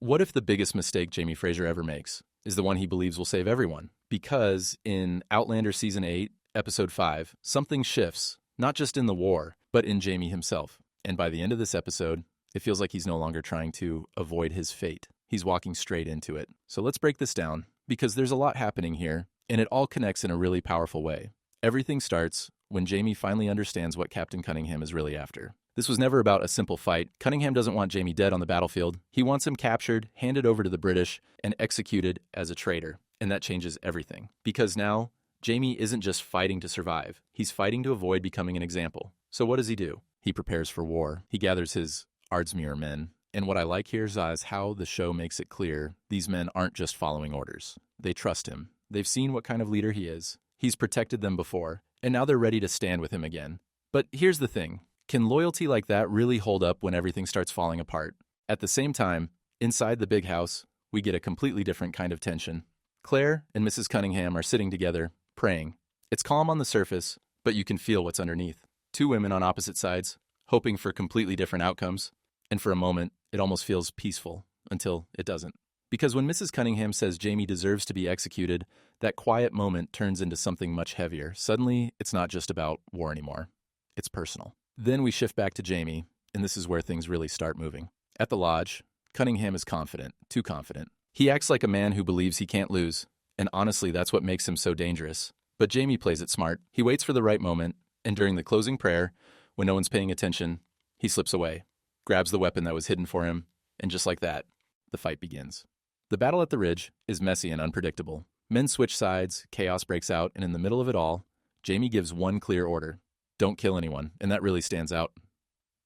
What if the biggest mistake Jamie Fraser ever makes is the one he believes will save everyone? Because in Outlander Season 8, Episode 5, something shifts, not just in the war, but in Jamie himself. And by the end of this episode, it feels like he's no longer trying to avoid his fate. He's walking straight into it. So let's break this down, because there's a lot happening here, and it all connects in a really powerful way. Everything starts when Jamie finally understands what Captain Cunningham is really after. This was never about a simple fight. Cunningham doesn't want Jamie dead on the battlefield. He wants him captured, handed over to the British, and executed as a traitor. And that changes everything. Because now, Jamie isn't just fighting to survive. He's fighting to avoid becoming an example. So what does he do? He prepares for war. He gathers his Ardsmuir men. And what I like here is how the show makes it clear these men aren't just following orders. They trust him. They've seen what kind of leader he is. He's protected them before, and now they're ready to stand with him again. But here's the thing. Can loyalty like that really hold up when everything starts falling apart? At the same time, inside the big house, we get a completely different kind of tension. Claire and Mrs. Cunningham are sitting together, praying. It's calm on the surface, but you can feel what's underneath. Two women on opposite sides, hoping for completely different outcomes. And for a moment, it almost feels peaceful, until it doesn't. Because when Mrs. Cunningham says Jamie deserves to be executed, that quiet moment turns into something much heavier. Suddenly, it's not just about war anymore. It's personal. Then we shift back to Jamie, and this is where things really start moving. At the lodge, Cunningham is confident, too confident. He acts like a man who believes he can't lose, and honestly, that's what makes him so dangerous. But Jamie plays it smart. He waits for the right moment, and during the closing prayer, when no one's paying attention, he slips away, grabs the weapon that was hidden for him, and just like that, the fight begins. The battle at the Ridge is messy and unpredictable. Men switch sides, chaos breaks out, and in the middle of it all, Jamie gives one clear order. Don't kill anyone, and that really stands out.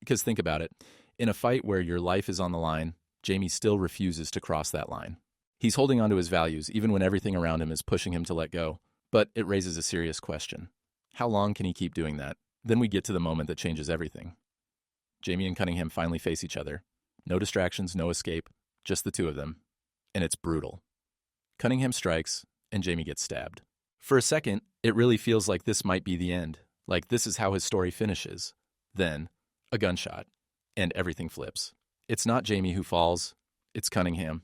Because think about it. In a fight where your life is on the line, Jamie still refuses to cross that line. He's holding on to his values, even when everything around him is pushing him to let go. But it raises a serious question. How long can he keep doing that? Then we get to the moment that changes everything. Jamie and Cunningham finally face each other. No distractions, no escape, just the two of them. And it's brutal. Cunningham strikes, and Jamie gets stabbed. For a second, it really feels like this might be the end. Like this is how his story finishes. Then, a gunshot, and everything flips. It's not Jamie who falls, it's Cunningham.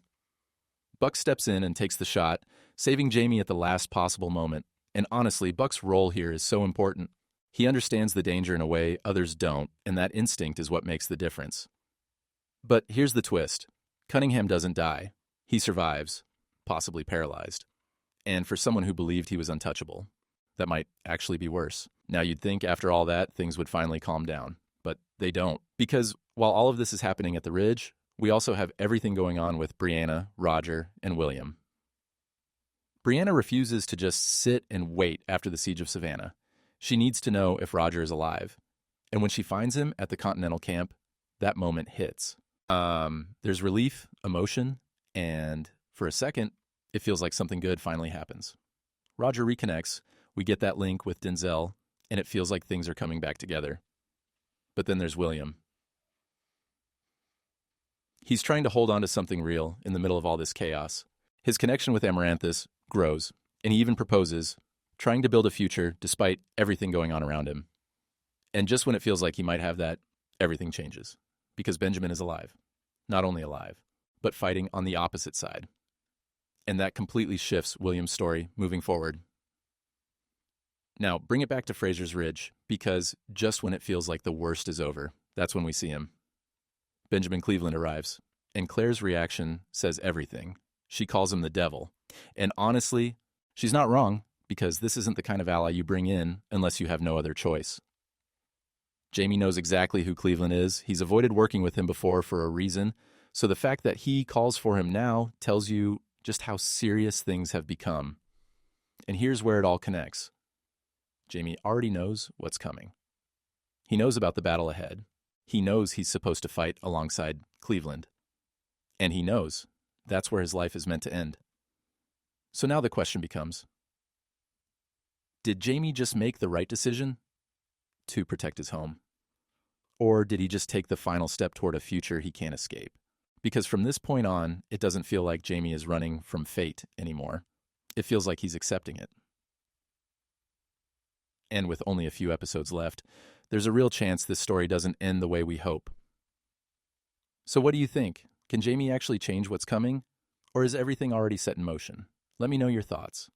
Buck steps in and takes the shot, saving Jamie at the last possible moment. And honestly, Buck's role here is so important. He understands the danger in a way others don't, and that instinct is what makes the difference. But here's the twist. Cunningham doesn't die. He survives, possibly paralyzed. And for someone who believed he was untouchable, that might actually be worse. Now you'd think after all that, things would finally calm down. But they don't. Because while all of this is happening at the Ridge, we also have everything going on with Brianna, Roger, and William. Brianna refuses to just sit and wait after the siege of Savannah. She needs to know if Roger is alive. And when she finds him at the Continental camp, that moment hits. There's relief, emotion, and for a second, it feels like something good finally happens. Roger reconnects, we get that link with Denzel, and it feels like things are coming back together. But then there's William. He's trying to hold on to something real in the middle of all this chaos. His connection with Amaranthus grows, and he even proposes, trying to build a future despite everything going on around him. And just when it feels like he might have that, everything changes. Because Benjamin is alive. Not only alive, but fighting on the opposite side. And that completely shifts William's story moving forward. Now, bring it back to Fraser's Ridge, because just when it feels like the worst is over, that's when we see him. Benjamin Cleveland arrives, and Claire's reaction says everything. She calls him the devil. And honestly, she's not wrong, because this isn't the kind of ally you bring in unless you have no other choice. Jamie knows exactly who Cleveland is. He's avoided working with him before for a reason, so the fact that he calls for him now tells you just how serious things have become. And here's where it all connects. Jamie already knows what's coming. He knows about the battle ahead. He knows he's supposed to fight alongside Cleveland. And he knows that's where his life is meant to end. So now the question becomes, did Jamie just make the right decision to protect his home? Or did he just take the final step toward a future he can't escape? Because from this point on, it doesn't feel like Jamie is running from fate anymore. It feels like he's accepting it. And with only a few episodes left, there's a real chance this story doesn't end the way we hope. So what do you think? Can Jamie actually change what's coming? Or is everything already set in motion? Let me know your thoughts.